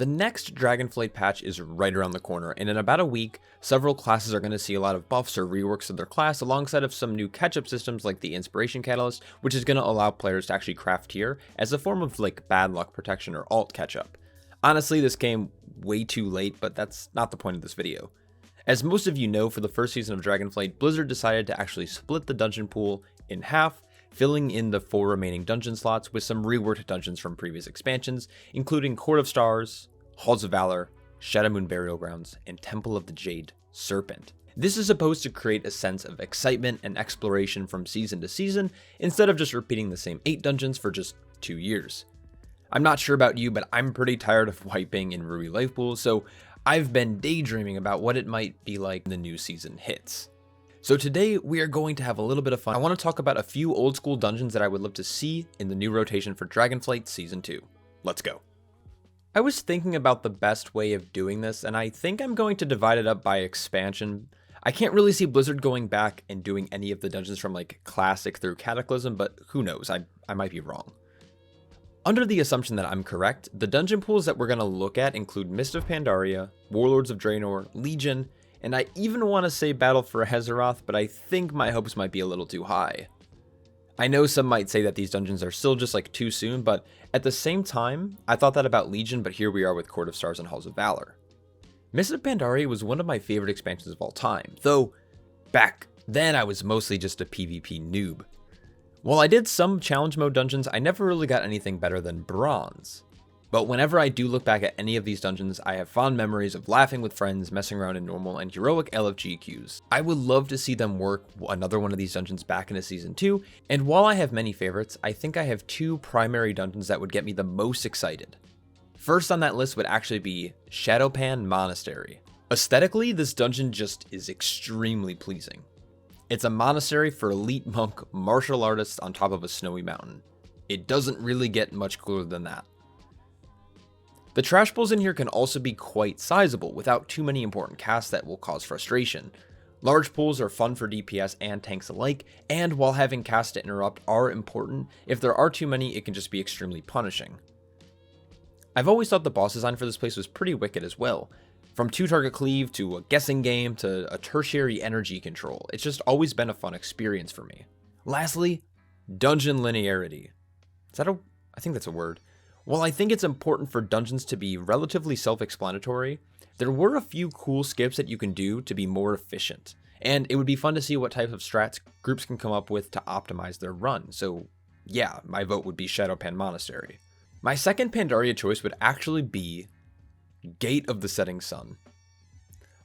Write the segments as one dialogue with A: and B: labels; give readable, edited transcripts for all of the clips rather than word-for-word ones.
A: The next Dragonflight patch is right around the corner, and in about a week, several classes are going to see a lot of buffs or reworks of their class alongside of some new catch-up systems like the Inspiration Catalyst, which is going to allow players to actually craft tier as a form of like bad luck protection or alt catch-up. Honestly, this came way too late, but that's not the point of this video. As most of you know, for the first season of Dragonflight, Blizzard decided to actually split the dungeon pool in half, filling in the 4 remaining dungeon slots with some reworked dungeons from previous expansions, including Court of Stars, Halls of Valor, Shadowmoon Burial Grounds, and Temple of the Jade Serpent. This is supposed to create a sense of excitement and exploration from season to season, instead of just repeating the same 8 dungeons for just 2 years. I'm not sure about you, but I'm pretty tired of wiping in Ruby life pools, so I've been daydreaming about what it might be like when the new season hits. So today we are going to have a little bit of fun. I want to talk about a few old school dungeons that I would love to see in the new rotation for Dragonflight Season 2. Let's go. I was thinking about the best way of doing this, and I think I'm going to divide it up by expansion. I can't really see Blizzard going back and doing any of the dungeons from like Classic through Cataclysm, but who knows, I might be wrong. Under the assumption that I'm correct, the dungeon pools that we're going to look at include Mist of Pandaria, Warlords of Draenor, Legion, and I even want to say Battle for Azeroth, but I think my hopes might be a little too high. I know some might say that these dungeons are still just like too soon, but at the same time, I thought that about Legion, but here we are with Court of Stars and Halls of Valor. Mist of Pandaria was one of my favorite expansions of all time, though back then I was mostly just a PvP noob. While I did some challenge mode dungeons, I never really got anything better than Bronze. But whenever I do look back at any of these dungeons, I have fond memories of laughing with friends, messing around in normal and heroic LFG queues. I would love to see them work another one of these dungeons back into Season 2, and while I have many favorites, I think I have 2 primary dungeons that would get me the most excited. First on that list would actually be Shadowpan Monastery. Aesthetically, this dungeon just is extremely pleasing. It's a monastery for elite monk martial artists on top of a snowy mountain. It doesn't really get much cooler than that. The trash pools in here can also be quite sizable without too many important casts that will cause frustration. Large pools are fun for DPS and tanks alike, and while having casts to interrupt are important, if there are too many it can just be extremely punishing. I've always thought the boss design for this place was pretty wicked as well. From 2-target cleave to a guessing game to a tertiary energy control, it's just always been a fun experience for me. Lastly, dungeon linearity. I think that's a word. While I think it's important for dungeons to be relatively self-explanatory, there were a few cool skips that you can do to be more efficient, and it would be fun to see what type of strats groups can come up with to optimize their run, so yeah, my vote would be Shadowpan Monastery. My second Pandaria choice would actually be Gate of the Setting Sun.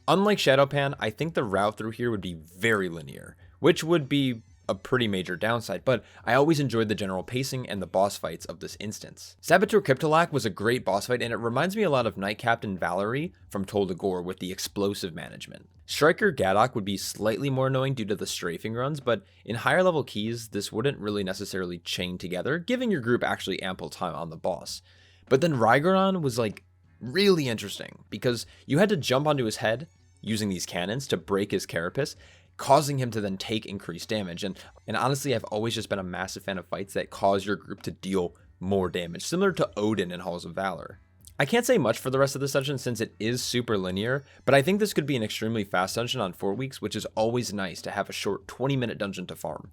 A: Unlike Shadowpan, I think the route through here would be very linear, which would be a pretty major downside, but I always enjoyed the general pacing and the boss fights of this instance. Saboteur Cryptolak was a great boss fight, and it reminds me a lot of Knight Captain Valerie from Tol Dagor with the explosive management. Striker Gadok would be slightly more annoying due to the strafing runs, but in higher level keys, this wouldn't really necessarily chain together, giving your group actually ample time on the boss. But then Rygeron was like really interesting, because you had to jump onto his head using these cannons to break his carapace, causing him to then take increased damage. And honestly, I've always just been a massive fan of fights that cause your group to deal more damage, similar to Odin in Halls of Valor. I can't say much for the rest of this dungeon since it is super linear, but I think this could be an extremely fast dungeon on 4 weeks, which is always nice to have a short 20-minute dungeon to farm.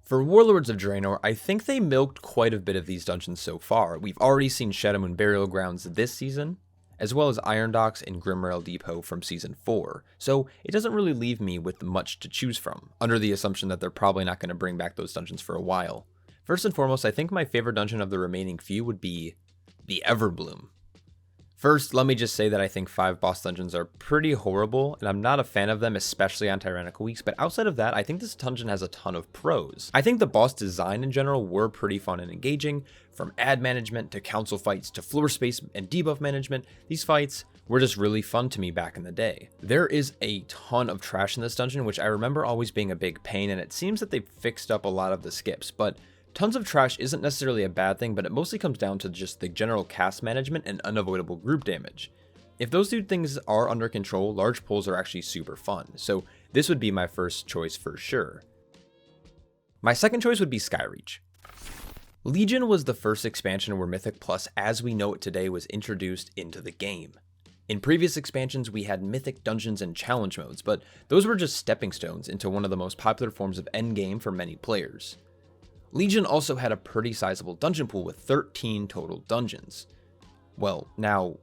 A: For Warlords of Draenor, I think they milked quite a bit of these dungeons so far. We've already seen Shadowmoon Burial Grounds this season, as well as Iron Docks and Grimrail Depot from Season 4, so it doesn't really leave me with much to choose from, under the assumption that they're probably not going to bring back those dungeons for a while. First and foremost, I think my favorite dungeon of the remaining few would be the Everbloom. First, let me just say that I think 5 boss dungeons are pretty horrible, and I'm not a fan of them, especially on Tyrannical weeks, but outside of that, I think this dungeon has a ton of pros. I think the boss design in general were pretty fun and engaging. From ad management to council fights to floor space and debuff management, these fights were just really fun to me back in the day. There is a ton of trash in this dungeon, which I remember always being a big pain, and it seems that they've fixed up a lot of the skips, but tons of trash isn't necessarily a bad thing, but it mostly comes down to just the general cast management and unavoidable group damage. If those two things are under control, large pulls are actually super fun, so this would be my first choice for sure. My second choice would be Skyreach. Legion was the first expansion where Mythic Plus as we know it today was introduced into the game. In previous expansions, we had Mythic Dungeons and Challenge modes, but those were just stepping stones into one of the most popular forms of endgame for many players. Legion also had a pretty sizable dungeon pool with 13 total dungeons. Well, now,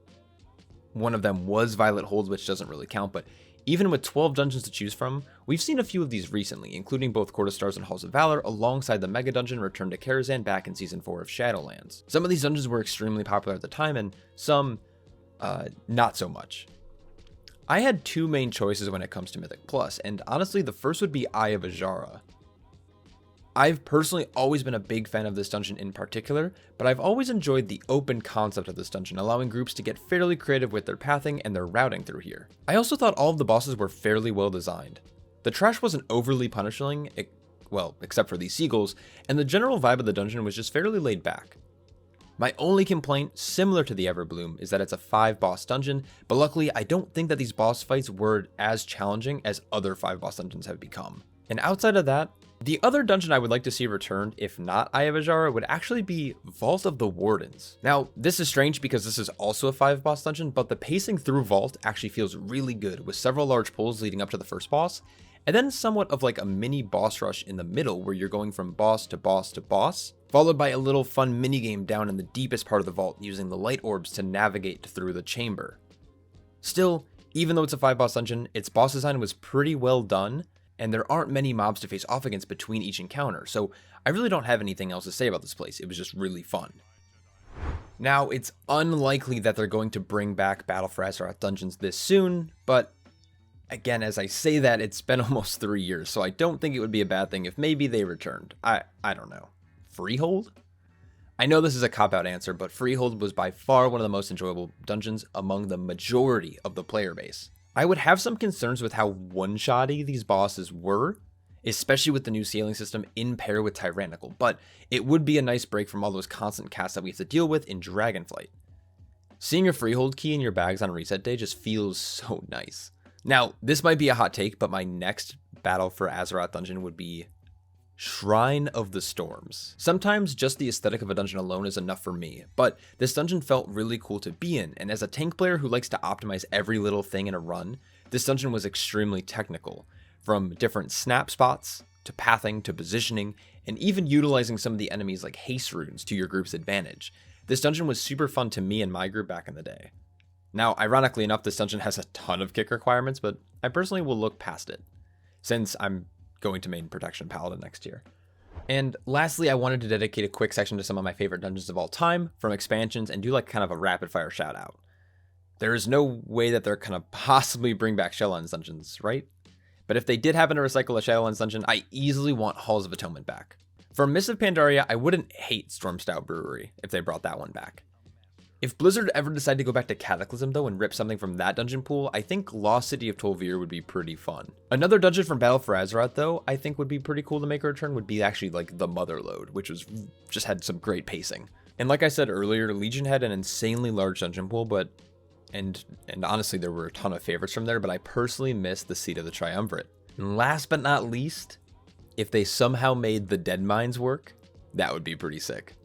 A: one of them was Violet Hold, which doesn't really count, but even with 12 dungeons to choose from, we've seen a few of these recently, including both Court of Stars and Halls of Valor, alongside the Mega Dungeon Return to Karazhan back in Season 4 of Shadowlands. Some of these dungeons were extremely popular at the time, and some, not so much. I had two main choices when it comes to Mythic Plus, and honestly, the first would be Eye of Azshara. I've personally always been a big fan of this dungeon in particular, but I've always enjoyed the open concept of this dungeon, allowing groups to get fairly creative with their pathing and their routing through here. I also thought all of the bosses were fairly well designed. The trash wasn't overly punishing, well, except for these seagulls, and the general vibe of the dungeon was just fairly laid back. My only complaint, similar to the Everbloom, is that it's a 5-boss dungeon, but luckily I don't think that these boss fights were as challenging as other 5-boss dungeons have become. And outside of that, the other dungeon I would like to see returned, if not Eye of Azshara, would actually be Vault of the Wardens. Now, this is strange because this is also a 5-boss dungeon, but the pacing through Vault actually feels really good, with several large pulls leading up to the first boss, and then somewhat of like a mini boss rush in the middle where you're going from boss to boss to boss, followed by a little fun minigame down in the deepest part of the vault using the light orbs to navigate through the chamber. Still, even though it's a 5-boss dungeon, its boss design was pretty well done, and there aren't many mobs to face off against between each encounter, so I really don't have anything else to say about this place. It was just really fun. Now, it's unlikely that they're going to bring back Battle for Azeroth dungeons this soon, but again, as I say that, it's been almost 3 years, so I don't think it would be a bad thing if maybe they returned. I don't know. Freehold? I know this is a cop-out answer, but Freehold was by far one of the most enjoyable dungeons among the majority of the player base. I would have some concerns with how one-shotty these bosses were, especially with the new scaling system in pair with Tyrannical, but it would be a nice break from all those constant casts that we have to deal with in Dragonflight. Seeing a Freehold key in your bags on reset day just feels so nice. Now, this might be a hot take, but my next Battle for Azeroth dungeon would be Shrine of the Storms. Sometimes just the aesthetic of a dungeon alone is enough for me, but this dungeon felt really cool to be in, and as a tank player who likes to optimize every little thing in a run, this dungeon was extremely technical, from different snap spots, to pathing, to positioning, and even utilizing some of the enemies like haste runes to your group's advantage. This dungeon was super fun to me and my group back in the day. Now, ironically enough, this dungeon has a ton of kick requirements, but I personally will look past it, since I'm going to main Protection Paladin next year. And lastly, I wanted to dedicate a quick section to some of my favorite dungeons of all time from expansions and do like kind of a rapid fire shout out. There is no way that they're gonna possibly bring back Shadowlands dungeons, right? But if they did happen to recycle a Shadowlands dungeon, I easily want Halls of Atonement back. For Mists of Pandaria, I wouldn't hate Stormstout Brewery if they brought that one back. If Blizzard ever decided to go back to Cataclysm though and rip something from that dungeon pool, I think Lost City of Tol'vir would be pretty fun. Another dungeon from Battle for Azeroth though, I think would be pretty cool to make a return would be actually like the Motherlode, which was just had some great pacing. And like I said earlier, Legion had an insanely large dungeon pool, but and honestly there were a ton of favorites from there, but I personally missed the Seat of the Triumvirate. And last but not least, if they somehow made the Dead Mines work, that would be pretty sick.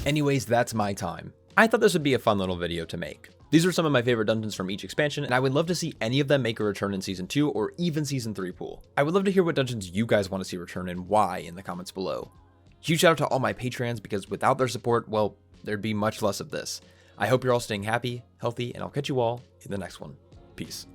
A: Anyways, that's my time. I thought this would be a fun little video to make. These are some of my favorite dungeons from each expansion, and I would love to see any of them make a return in Season 2 or even Season 3 pool. I would love to hear what dungeons you guys want to see return and why in the comments below. Huge shout out to all my Patreons because without their support, well, there'd be much less of this. I hope you're all staying happy, healthy, and I'll catch you all in the next one. Peace.